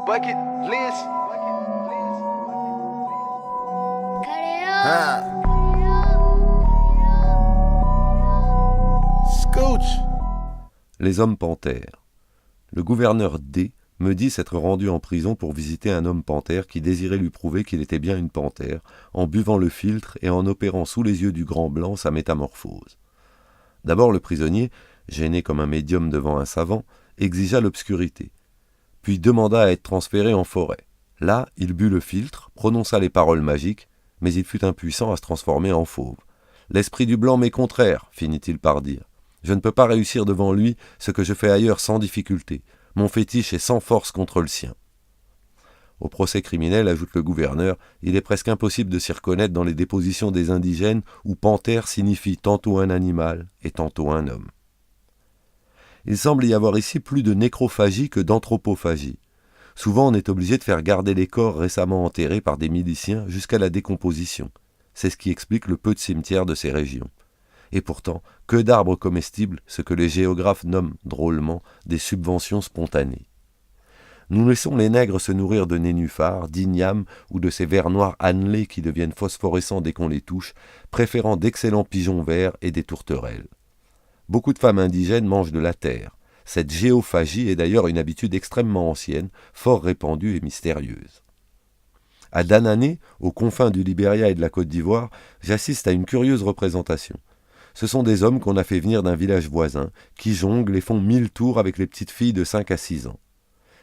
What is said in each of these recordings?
Bucket list. Scooch. Les hommes panthères. Le gouverneur D me dit s'être rendu en prison pour visiter un homme panthère qui désirait lui prouver qu'il était bien une panthère, en buvant le filtre et en opérant sous les yeux du grand blanc sa métamorphose. D'abord le prisonnier, gêné comme un médium devant un savant, exigea l'obscurité, puis demanda à être transféré en forêt. Là, il but le filtre, prononça les paroles magiques, mais il fut impuissant à se transformer en fauve. « L'esprit du blanc m'est contraire, finit-il par dire. Je ne peux pas réussir devant lui ce que je fais ailleurs sans difficulté. Mon fétiche est sans force contre le sien. » Au procès criminel, ajoute le gouverneur, il est presque impossible de s'y reconnaître dans les dépositions des indigènes où panthère signifie tantôt un animal et tantôt un homme. Il semble y avoir ici plus de nécrophagie que d'anthropophagie. Souvent on est obligé de faire garder les corps récemment enterrés par des miliciens jusqu'à la décomposition. C'est ce qui explique le peu de cimetières de ces régions. Et pourtant, que d'arbres comestibles, ce que les géographes nomment drôlement des subventions spontanées. Nous laissons les nègres se nourrir de nénuphars, d'ignames ou de ces vers noirs annelés qui deviennent phosphorescents dès qu'on les touche, préférant d'excellents pigeons verts et des tourterelles. Beaucoup de femmes indigènes mangent de la terre. Cette géophagie est d'ailleurs une habitude extrêmement ancienne, fort répandue et mystérieuse. À Danané, aux confins du Libéria et de la Côte d'Ivoire, j'assiste à une curieuse représentation. Ce sont des hommes qu'on a fait venir d'un village voisin, qui jonglent et font 1000 tours avec les petites filles de 5 à 6 ans.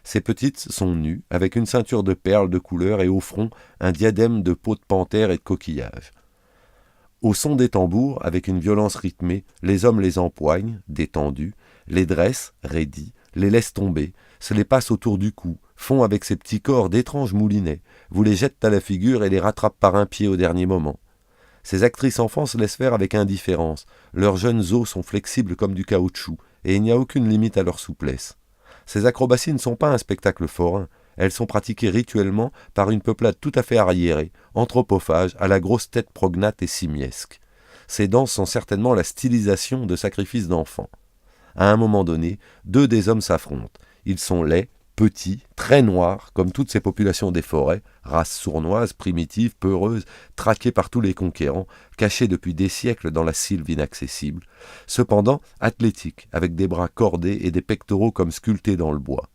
Ces petites sont nues, avec une ceinture de perles de couleur et au front un diadème de peau de panthère et de coquillages. Au son des tambours, avec une violence rythmée, les hommes les empoignent, détendus, les dressent, raidis, les laissent tomber, se les passent autour du cou, font avec ces petits corps d'étranges moulinets, vous les jettent à la figure et les rattrapent par un pied au dernier moment. Ces actrices enfants se laissent faire avec indifférence, leurs jeunes os sont flexibles comme du caoutchouc, et il n'y a aucune limite à leur souplesse. Ces acrobaties ne sont pas un spectacle forain, elles sont pratiquées rituellement par une peuplade tout à fait arriérée, anthropophage, à la grosse tête prognate et simiesque. Ces danses sont certainement la stylisation de sacrifices d'enfants. À un moment donné, 2 des hommes s'affrontent. Ils sont laids, petits, très noirs, comme toutes ces populations des forêts, races sournoises, primitives, peureuses, traquées par tous les conquérants, cachées depuis des siècles dans la sylve inaccessible, cependant athlétiques, avec des bras cordés et des pectoraux comme sculptés dans le bois.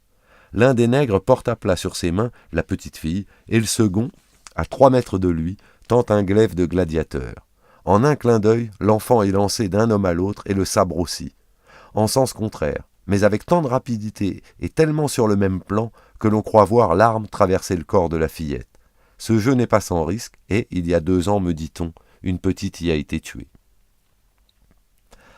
L'un des nègres porte à plat sur ses mains la petite fille, et le second, à 3 mètres de lui, tente un glaive de gladiateur. En un clin d'œil, l'enfant est lancé d'un homme à l'autre et le sabre aussi, en sens contraire, mais avec tant de rapidité et tellement sur le même plan que l'on croit voir l'arme traverser le corps de la fillette. Ce jeu n'est pas sans risque, et, il y a 2 ans, me dit-on, une petite y a été tuée.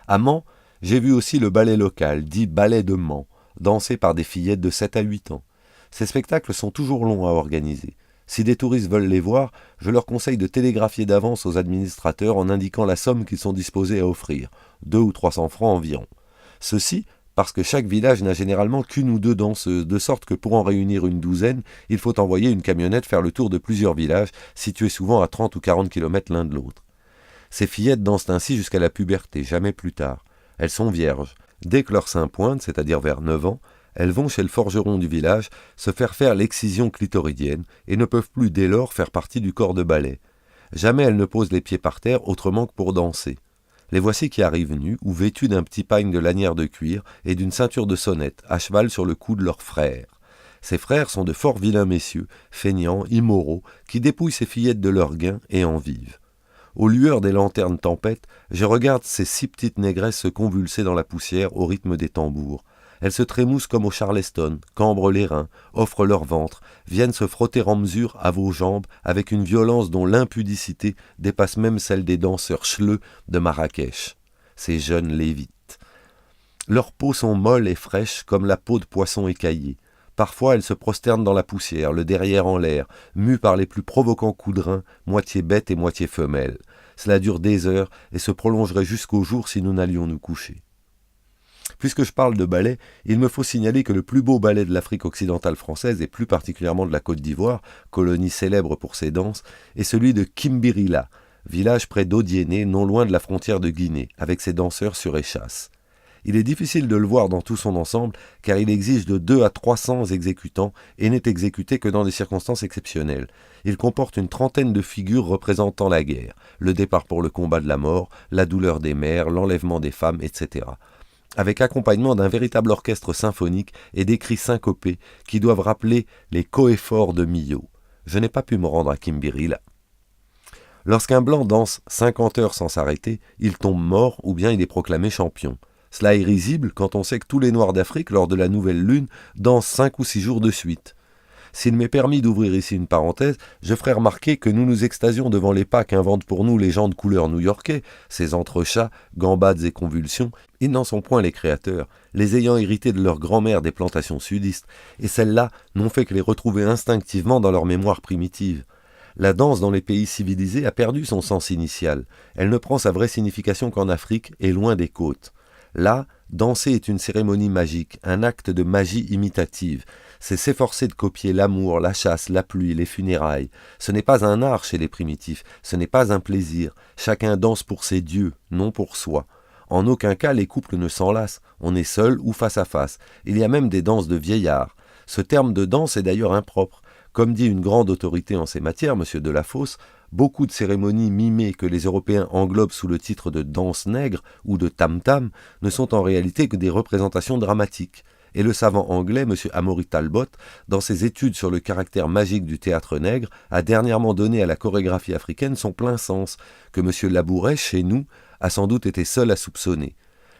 À Mans, j'ai vu aussi le ballet local, dit ballet de Mans, dansé par des fillettes de 7 à 8 ans. Ces spectacles sont toujours longs à organiser. Si des touristes veulent les voir, je leur conseille de télégraphier d'avance aux administrateurs en indiquant la somme qu'ils sont disposés à offrir, 200 ou 300 francs environ. Ceci parce que chaque village n'a généralement qu'1 ou 2 danseuses, de sorte que pour en réunir une douzaine, il faut envoyer une camionnette faire le tour de plusieurs villages, situés souvent à 30 ou 40 kilomètres l'un de l'autre. Ces fillettes dansent ainsi jusqu'à la puberté, jamais plus tard. Elles sont vierges. Dès que leur sein pointe, c'est-à-dire vers 9 ans, elles vont chez le forgeron du village se faire l'excision clitoridienne et ne peuvent plus dès lors faire partie du corps de ballet. Jamais elles ne posent les pieds par terre autrement que pour danser. Les voici qui arrivent nues ou vêtues d'un petit pagne de lanière de cuir et d'une ceinture de sonnette, à cheval sur le cou de leurs frères. Ces frères sont de fort vilains messieurs, feignants, immoraux, qui dépouillent ces fillettes de leurs gains et en vivent. Aux lueurs des lanternes tempêtes, je regarde ces 6 petites négresses se convulser dans la poussière au rythme des tambours. Elles se trémoussent comme au Charleston, cambrent les reins, offrent leur ventre, viennent se frotter en mesure à vos jambes avec une violence dont l'impudicité dépasse même celle des danseurs chleux de Marrakech, ces jeunes lévites. Leurs peaux sont molles et fraîches comme la peau de poisson écaillé. Parfois elles se prosternent dans la poussière, le derrière en l'air, mues par les plus provocants coups de rein, moitié bêtes et moitié femelles. Cela dure des heures et se prolongerait jusqu'au jour si nous n'allions nous coucher. Puisque je parle de ballet, il me faut signaler que le plus beau ballet de l'Afrique occidentale française, et plus particulièrement de la Côte d'Ivoire, colonie célèbre pour ses danses, est celui de Kimbirila, village près d'Odiéné, non loin de la frontière de Guinée, avec ses danseurs sur échasse. Il est difficile de le voir dans tout son ensemble, car il exige de 2 à 300 exécutants et n'est exécuté que dans des circonstances exceptionnelles. Il comporte une trentaine de figures représentant la guerre, le départ pour le combat de la mort, la douleur des mères, l'enlèvement des femmes, etc. Avec accompagnement d'un véritable orchestre symphonique et des cris syncopés qui doivent rappeler les coefforts de Milhaud. Je n'ai pas pu me rendre à Kimbiri-là. Lorsqu'un blanc danse 50 heures sans s'arrêter, il tombe mort ou bien il est proclamé champion. Cela est risible quand on sait que tous les Noirs d'Afrique, lors de la nouvelle lune, dansent 5 ou 6 jours de suite. S'il m'est permis d'ouvrir ici une parenthèse, je ferai remarquer que nous nous extasions devant les pas qu'inventent pour nous les gens de couleur new-yorkais, ces entrechats, gambades et convulsions. Ils n'en sont point les créateurs, les ayant hérités de leur grand-mère des plantations sudistes, et celles-là n'ont fait que les retrouver instinctivement dans leur mémoire primitive. La danse dans les pays civilisés a perdu son sens initial. Elle ne prend sa vraie signification qu'en Afrique et loin des côtes. Là, danser est une cérémonie magique, un acte de magie imitative. C'est s'efforcer de copier l'amour, la chasse, la pluie, les funérailles. Ce n'est pas un art chez les primitifs, ce n'est pas un plaisir. Chacun danse pour ses dieux, non pour soi. En aucun cas les couples ne s'enlacent, on est seul ou face à face. Il y a même des danses de vieillards. Ce terme de danse est d'ailleurs impropre. Comme dit une grande autorité en ces matières, M. Delafosse, beaucoup de cérémonies mimées que les Européens englobent sous le titre de danse nègre ou de tam-tam ne sont en réalité que des représentations dramatiques. Et le savant anglais, M. Amory Talbot, dans ses études sur le caractère magique du théâtre nègre, a dernièrement donné à la chorégraphie africaine son plein sens, que M. Labouret, chez nous, a sans doute été seul à soupçonner.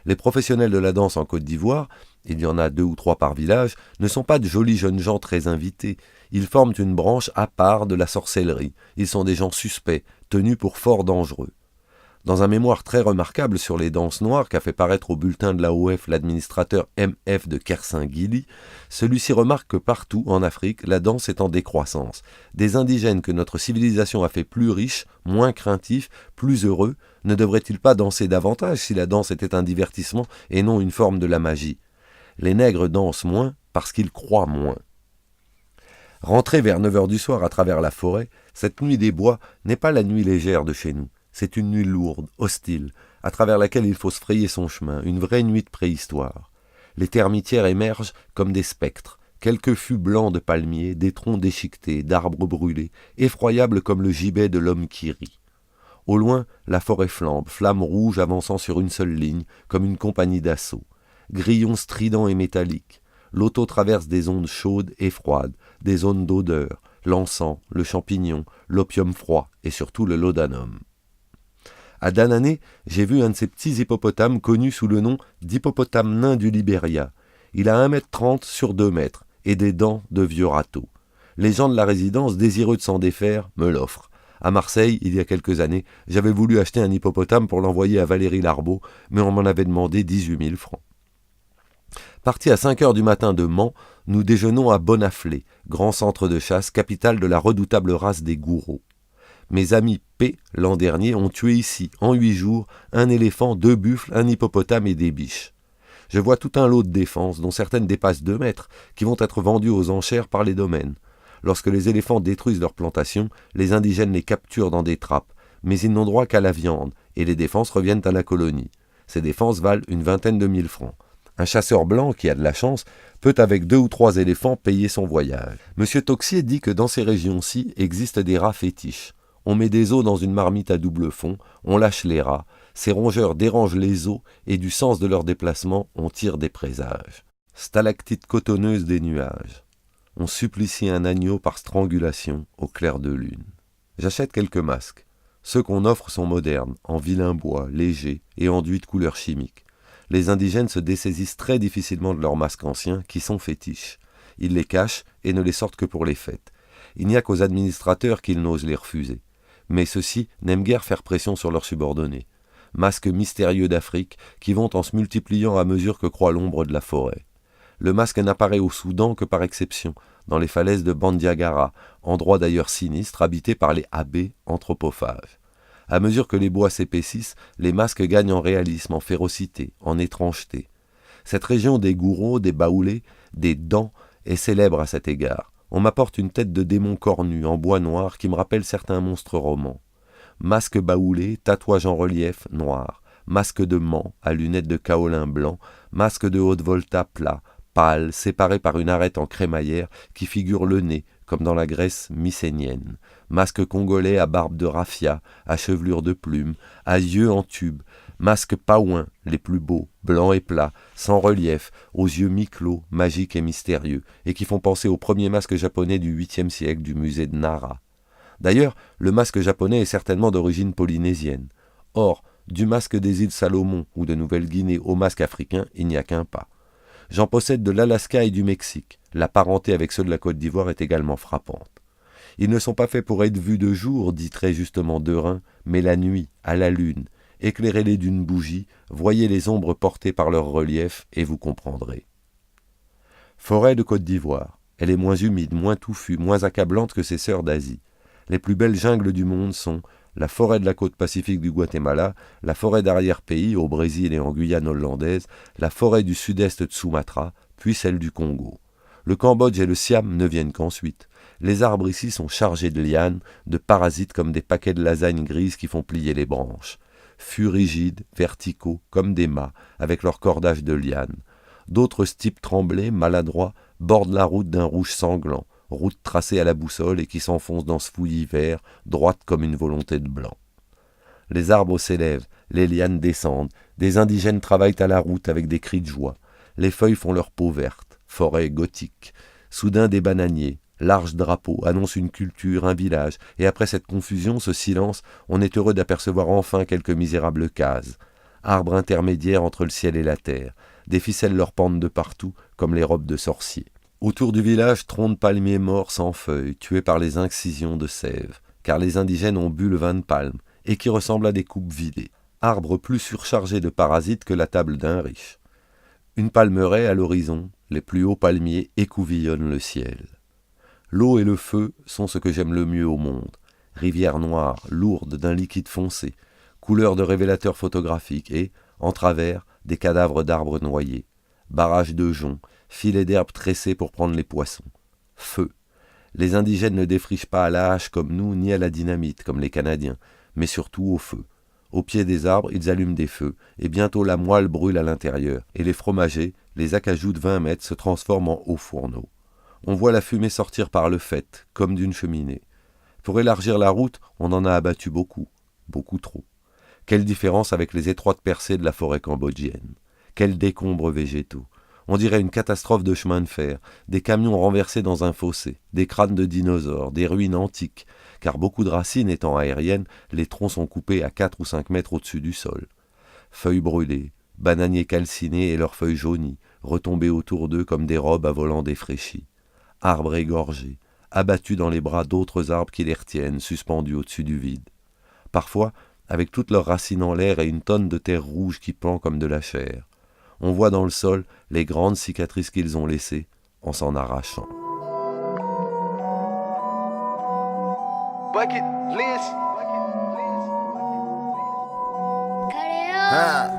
Les professionnels de la danse en Côte d'Ivoire, il y en a 2 ou 3 par village, ne sont pas de jolis jeunes gens très invités. Ils forment une branche à part de la sorcellerie. Ils sont des gens suspects, tenus pour fort dangereux. Dans un mémoire très remarquable sur les danses noires qu'a fait paraître au bulletin de l'AOF l'administrateur M.F. de Kersin-Guilly, celui-ci remarque que partout en Afrique, la danse est en décroissance. Des indigènes que notre civilisation a fait plus riches, moins craintifs, plus heureux, ne devraient-ils pas danser davantage si la danse était un divertissement et non une forme de la magie ? Les nègres dansent moins parce qu'ils croient moins. Rentré vers 9 heures du soir à travers la forêt, cette nuit des bois n'est pas la nuit légère de chez nous. C'est une nuit lourde, hostile, à travers laquelle il faut se frayer son chemin, une vraie nuit de préhistoire. Les termitières émergent comme des spectres, quelques fûts blancs de palmiers, des troncs déchiquetés, d'arbres brûlés, effroyables comme le gibet de l'homme qui rit. Au loin, la forêt flambe, flamme rouge avançant sur une seule ligne, comme une compagnie d'assaut. Grillons stridents et métalliques. L'auto traverse des ondes chaudes et froides, des zones d'odeur, l'encens, le champignon, l'opium froid et surtout le laudanum. À Danané, j'ai vu un de ces petits hippopotames connus sous le nom d'hippopotame nain du Libéria. Il a 1,30 m sur 2 mètres et des dents de vieux râteau. Les gens de la résidence, désireux de s'en défaire, me l'offrent. À Marseille, il y a quelques années, j'avais voulu acheter un hippopotame pour l'envoyer à Valérie Larbaud, mais on m'en avait demandé 18 000 francs. Partis à 5 heures du matin de Mans, nous déjeunons à Bonaflé, grand centre de chasse, capitale de la redoutable race des gourous. Mes amis P, l'an dernier, ont tué ici, en 8 jours, un éléphant, 2 buffles, un hippopotame et des biches. Je vois tout un lot de défenses, dont certaines dépassent 2 mètres, qui vont être vendues aux enchères par les domaines. Lorsque les éléphants détruisent leurs plantations, les indigènes les capturent dans des trappes, mais ils n'ont droit qu'à la viande, et les défenses reviennent à la colonie. Ces défenses valent une 20aine de 1000 francs. Un chasseur blanc qui a de la chance peut avec 2 ou 3 éléphants payer son voyage. Monsieur Toxier dit que dans ces régions-ci existent des rats fétiches. On met des os dans une marmite à double fond, on lâche les rats, ces rongeurs dérangent les os et du sens de leur déplacement on tire des présages. Stalactite cotonneuse des nuages. On supplicie un agneau par strangulation au clair de lune. J'achète quelques masques. Ceux qu'on offre sont modernes, en vilain bois, légers et enduits de couleurs chimiques. Les indigènes se dessaisissent très difficilement de leurs masques anciens, qui sont fétiches. Ils les cachent et ne les sortent que pour les fêtes. Il n'y a qu'aux administrateurs qu'ils n'osent les refuser. Mais ceux-ci n'aiment guère faire pression sur leurs subordonnés. Masques mystérieux d'Afrique qui vont en se multipliant à mesure que croît l'ombre de la forêt. Le masque n'apparaît au Soudan que par exception, dans les falaises de Bandiagara, endroit d'ailleurs sinistre habité par les abbés anthropophages. À mesure que les bois s'épaississent, les masques gagnent en réalisme, en férocité, en étrangeté. Cette région des gourous, des baoulés, des dents est célèbre à cet égard. On m'apporte une tête de démon cornu en bois noir qui me rappelle certains monstres romans. Masque baoulé, tatouage en relief, noir. masque de mant à lunettes de kaolin blanc, masque de Haute-Volta plat, pâle, séparé par une arête en crémaillère qui figure le nez, comme dans la Grèce mycénienne, masque congolais à barbe de raffia, à chevelure de plumes, à yeux en tube, masques paouins, les plus beaux, blancs et plats, sans relief, aux yeux mi-clos, magiques et mystérieux, et qui font penser au premier masque japonais du 8e siècle du musée de Nara. D'ailleurs, le masque japonais est certainement d'origine polynésienne. Or, du masque des îles Salomon ou de Nouvelle-Guinée au masque africain, il n'y a qu'un pas. J'en possède de l'Alaska et du Mexique. La parenté avec ceux de la Côte d'Ivoire est également frappante. Ils ne sont pas faits pour être vus de jour, dit très justement Derain, mais la nuit, à la lune. Éclairez-les d'une bougie, voyez les ombres portées par leur relief, et vous comprendrez. Forêt de Côte d'Ivoire. Elle est moins humide, moins touffue, moins accablante que ses sœurs d'Asie. Les plus belles jungles du monde sont la forêt de la côte pacifique du Guatemala, la forêt d'arrière-pays au Brésil et en Guyane hollandaise, la forêt du sud-est de Sumatra, puis celle du Congo. Le Cambodge et le Siam ne viennent qu'ensuite. Les arbres ici sont chargés de lianes, de parasites comme des paquets de lasagne grises qui font plier les branches. Fûts rigides, verticaux, comme des mâts, avec leur cordage de lianes. D'autres stipes tremblés, maladroits, bordent la route d'un rouge sanglant, route tracée à la boussole et qui s'enfonce dans ce fouillis vert, droite comme une volonté de blanc. Les arbres s'élèvent, les lianes descendent, des indigènes travaillent à la route avec des cris de joie. Les feuilles font leur peau verte, forêt gothique. Soudain des bananiers, larges drapeaux, annoncent une culture, un village, et après cette confusion, ce silence, on est heureux d'apercevoir enfin quelques misérables cases. Arbres intermédiaires entre le ciel et la terre, des ficelles leur pendent de partout, comme les robes de sorciers. Autour du village trônent palmiers morts sans feuilles, tués par les incisions de sève, car les indigènes ont bu le vin de palme, et qui ressemble à des coupes vidées. Arbres plus surchargés de parasites que la table d'un riche. Une palmeraie à l'horizon, les plus hauts palmiers écouvillonnent le ciel. L'eau et le feu sont ce que j'aime le mieux au monde. Rivière noire, lourde d'un liquide foncé, couleur de révélateur photographique et, en travers, des cadavres d'arbres noyés. Barrages de joncs, filets d'herbes tressés pour prendre les poissons. Feu. Les indigènes ne défrichent pas à la hache comme nous, ni à la dynamite comme les Canadiens, mais surtout au feu. Au pied des arbres, ils allument des feux, et bientôt la moelle brûle à l'intérieur, et les fromagers, les acajou de 20 mètres, se transforment en hauts fourneaux. On voit la fumée sortir par le faîte, comme d'une cheminée. Pour élargir la route, on en a abattu beaucoup, beaucoup trop. Quelle différence avec les étroites percées de la forêt cambodgienne. Quels décombres végétaux. On dirait une catastrophe de chemin de fer, des camions renversés dans un fossé, des crânes de dinosaures, des ruines antiques, car beaucoup de racines étant aériennes, les troncs sont coupés à 4 ou 5 mètres au-dessus du sol. Feuilles brûlées, bananiers calcinés et leurs feuilles jaunies, retombées autour d'eux comme des robes à volants défraîchis. Arbres égorgés, abattus dans les bras d'autres arbres qui les retiennent, suspendus au-dessus du vide. Parfois, avec toutes leurs racines en l'air et une tonne de terre rouge qui pend comme de la chair. On voit dans le sol les grandes cicatrices qu'ils ont laissées en s'en arrachant. Bucket list. Ah.